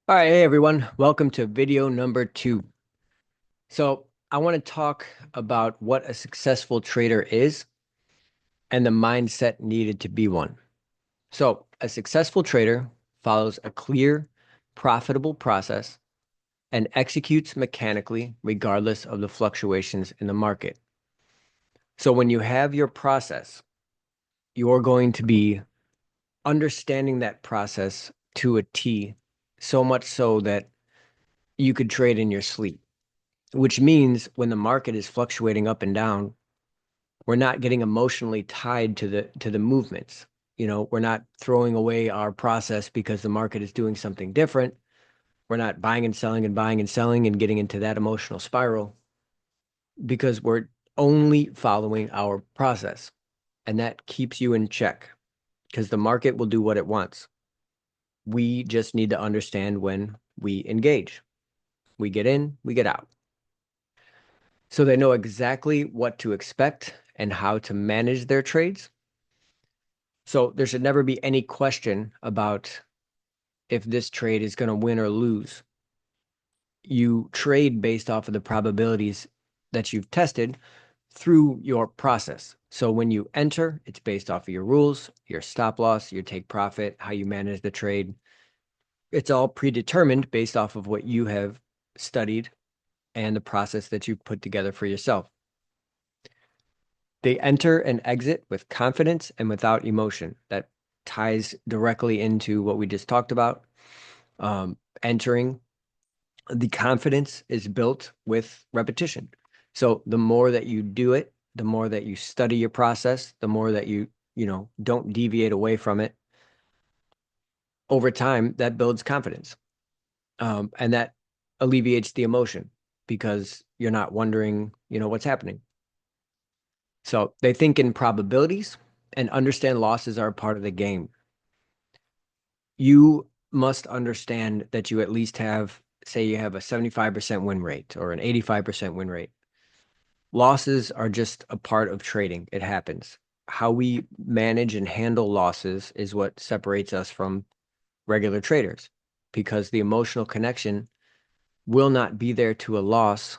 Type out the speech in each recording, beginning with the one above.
All right, hey everyone, welcome to video number 2. So, I want to talk about what a successful trader is and the mindset needed to be one. So, a successful trader follows a clear, profitable process and executes mechanically regardless of the fluctuations in the market. So, when you have your process, you're going to be understanding that process to a T, so much so that you could trade in your sleep. Which means when the market is fluctuating up and down, we're not getting emotionally tied to the movements. We're not throwing away our process because the market is doing something different. We're not buying and selling and buying and selling and getting into that emotional spiral because we're only following our process. And that keeps you in check because the market will do what it wants. We just need to understand when we engage. We get in, we get out. So they know exactly what to expect and how to manage their trades. So there should never be any question about if this trade is going to win or lose. You trade based off of the probabilities that you've tested through your process. So when you enter, it's based off of your rules, your stop loss, your take profit, how you manage the trade. It's all predetermined based off of what you have studied and the process that you've put together for yourself. They enter and exit with confidence and without emotion. That ties directly into what we just talked about. Entering, the confidence is built with repetition. So the more that you do it, the more that you study your process, the more that you don't deviate away from it. Over time, that builds confidence. And that alleviates the emotion because you're not wondering, what's happening. So they think in probabilities and understand losses are a part of the game. You must understand that you at least have, say, you have a 75% win rate or an 85% win rate. Losses are just a part of trading. It happens. How we manage and handle losses is what separates us from regular traders because the emotional connection will not be there to a loss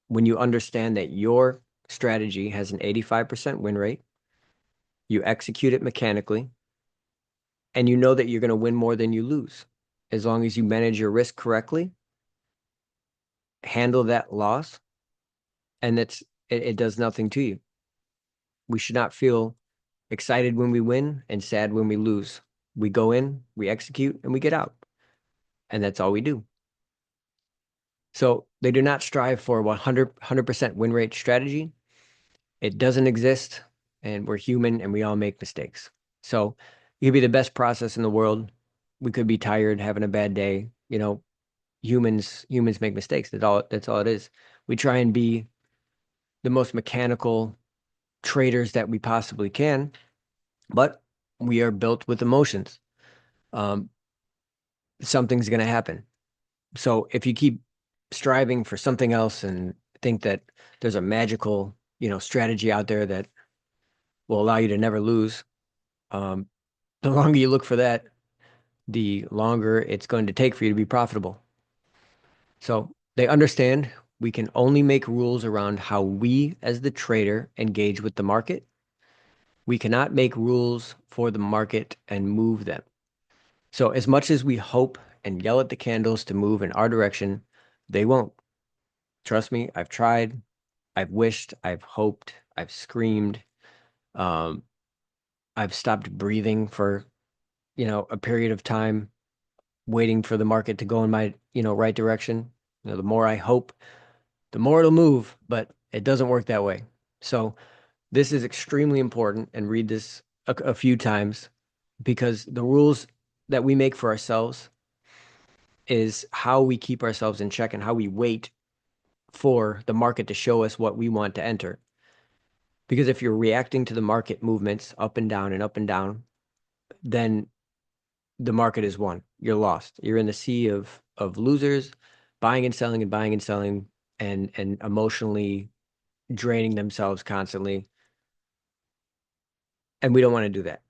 when you understand that your strategy has an 85% win rate, you execute it mechanically, and you know that you're going to win more than you lose. As long as you manage your risk correctly, handle that loss, and it does nothing to you. We should not feel excited when we win and sad when we lose. We go in, we execute, and we get out. And that's all we do. So they do not strive for 100% win rate strategy. It doesn't exist, and we're human and we all make mistakes. So it could be the best process in the world. We could be tired, having a bad day. Humans make mistakes. That's all it is. We try and be the most mechanical traders that we possibly can, but we are built with emotions. Um, Something's going to happen. So if you keep striving for something else and think that there's a magical, strategy out there that will allow you to never lose, um, the longer you look for that, the longer it's going to take for you to be profitable. So they understand we can only make rules around how we, as the trader, engage with the market. We cannot make rules for the market and move them. So as much as we hope and yell at the candles to move in our direction, they won't. Trust me, I've tried, I've wished, I've hoped, I've screamed. Um, I've stopped breathing for, a period of time, waiting for the market to go in my, right direction. The more I hope, the more it'll move, but it doesn't work that way. So this is extremely important, and read this a few times because the rules that we make for ourselves is how we keep ourselves in check and how we wait for the market to show us what we want to enter. Because if you're reacting to the market movements up and down, then the market is won. You're lost. You're in the sea of losers, buying and selling and buying and selling and emotionally draining themselves constantly. And we don't want to do that.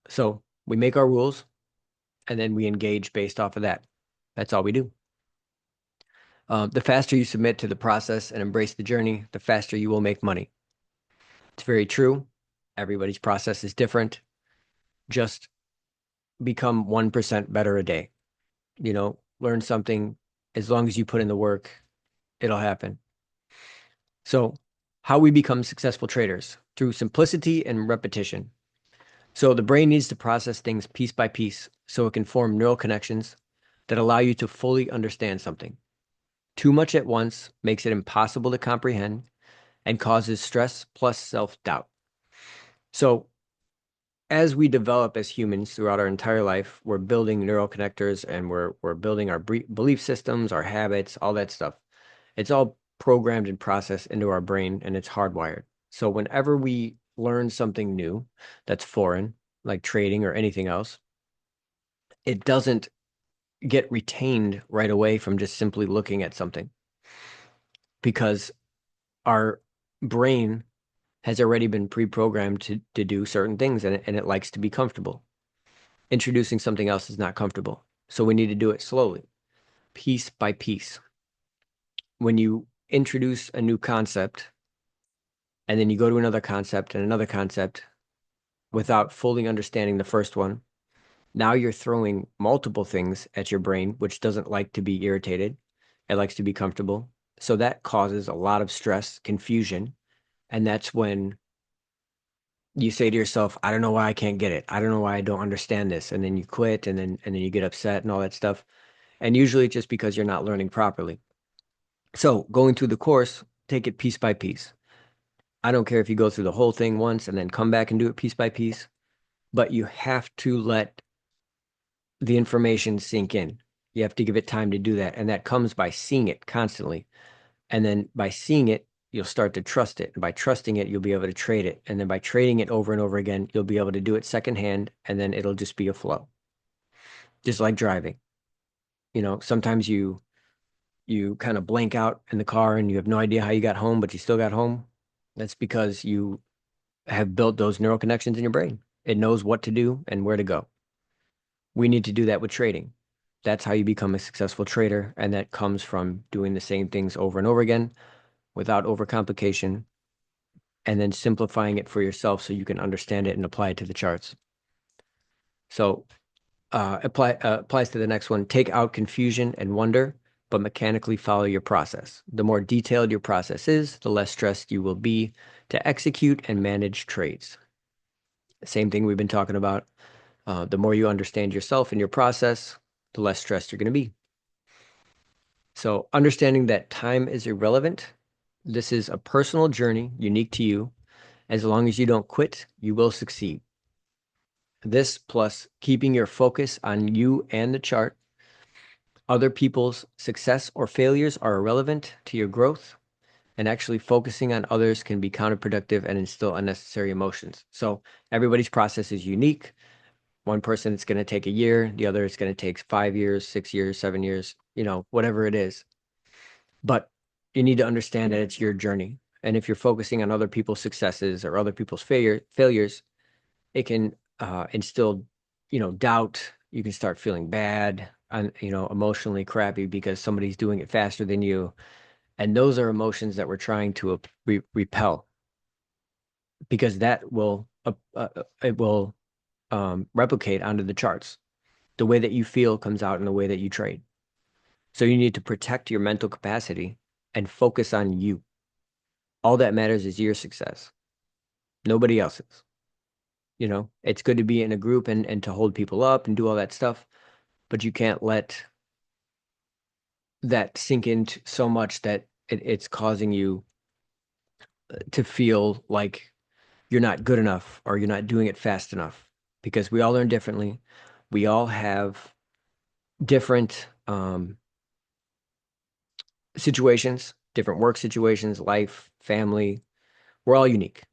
So we make our rules and then we engage based off of that. That's all we do. The faster you submit to the process and embrace the journey, the faster you will make money. It's very true. Everybody's process is different. Just become 1% better a day. Learn something. As long as you put in the work, it'll happen. So, how we become successful traders? Through simplicity and repetition. So, the brain needs to process things piece by piece so it can form neural connections that allow you to fully understand something. Too much at once makes it impossible to comprehend and causes stress plus self-doubt. So, as we develop as humans throughout our entire life, we're building neural connectors and we're building our belief systems, our habits, all that stuff. It's all programmed and processed into our brain and it's hardwired. So whenever we learn something new that's foreign, like trading or anything else, it doesn't get retained right away from just simply looking at something because our brain has already been pre-programmed to do certain things and it likes to be comfortable. Introducing something else is not comfortable. So we need to do it slowly, piece by piece. When you introduce a new concept and then you go to another concept and another concept without fully understanding the first one, now you're throwing multiple things at your brain, which doesn't like to be irritated. It likes to be comfortable. So that causes a lot of stress, confusion. And that's when you say to yourself, I don't know why I can't get it. I don't know why I don't understand this. And then you quit and then you get upset and all that stuff. And usually it's just because you're not learning properly. So going through the course, take it piece by piece. I don't care if you go through the whole thing once and then come back and do it piece by piece, but you have to let the information sink in. You have to give it time to do that. And that comes by seeing it constantly. And then by seeing it, you'll start to trust it. And by trusting it, you'll be able to trade it. And then by trading it over and over again, you'll be able to do it secondhand. And then it'll just be a flow. Just like driving. Sometimes you kind of blank out in the car and you have no idea how you got home, but you still got home. That's because you have built those neural connections in your brain. It knows what to do and where to go. We need to do that with trading. That's how you become a successful trader. And that comes from doing the same things over and over again without overcomplication and then simplifying it for yourself so you can understand it and apply it to the charts. So applies to the next one. Take out confusion and wonder, but mechanically follow your process. The more detailed your process is, the less stressed you will be to execute and manage trades. Same thing we've been talking about. The more you understand yourself and your process, the less stressed you're going to be. So understanding that time is irrelevant. This is a personal journey unique to you. As long as you don't quit, you will succeed. This plus keeping your focus on you and the chart. Other people's success or failures are irrelevant to your growth, and actually focusing on others can be counterproductive and instill unnecessary emotions. So everybody's process is unique. One person it's going to take a year, the other it's going to take 5 years, 6 years, 7 years, whatever it is. But you need to understand that it's your journey. And if you're focusing on other people's successes or other people's failures, it can instill, doubt. You can start feeling bad and, emotionally crappy because somebody's doing it faster than you. And those are emotions that we're trying to repel because that will, it will replicate onto the charts. The way that you feel comes out in the way that you trade. So you need to protect your mental capacity and focus on you. All that matters is your success, nobody else's. It's good to be in a group and to hold people up and do all that stuff, but you can't let that sink in so much that it's causing you to feel like you're not good enough or you're not doing it fast enough because we all learn differently. We all have different situations, different work situations, life, family. We're all unique.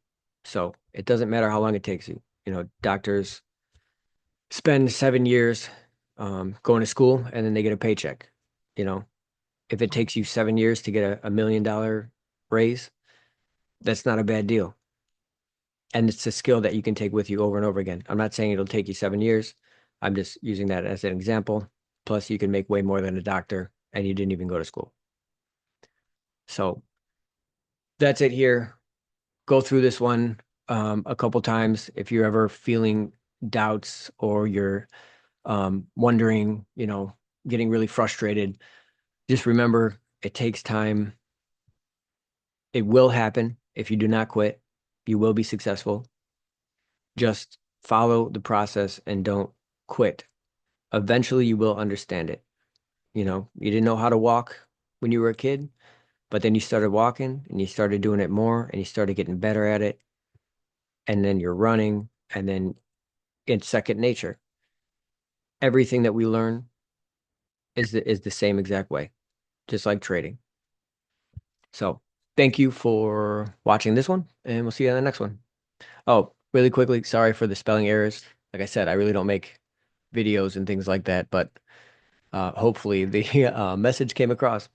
So it doesn't matter how long it takes you. Doctors spend 7 years going to school and then they get a paycheck. You know, if it takes you 7 years to get a $1 million raise, that's not a bad deal. And it's a skill that you can take with you over and over again. I'm not saying it'll take you 7 years. I'm just using that as an example. Plus, you can make way more than a doctor, and you didn't even go to school. So that's it here. Go through this one a couple times. If you're ever feeling doubts or you're wondering, getting really frustrated, just remember it takes time. It will happen. If you do not quit, you will be successful. Just follow the process and don't quit. Eventually, you will understand it. You didn't know how to walk when you were a kid, but then you started walking and you started doing it more and you started getting better at it. And then you're running, and then it's second nature. Everything that we learn is the same exact way, just like trading. So thank you for watching this one, and we'll see you on the next one. Oh, really quickly, sorry for the spelling errors. Like I said, I really don't make videos and things like that, but hopefully the message came across.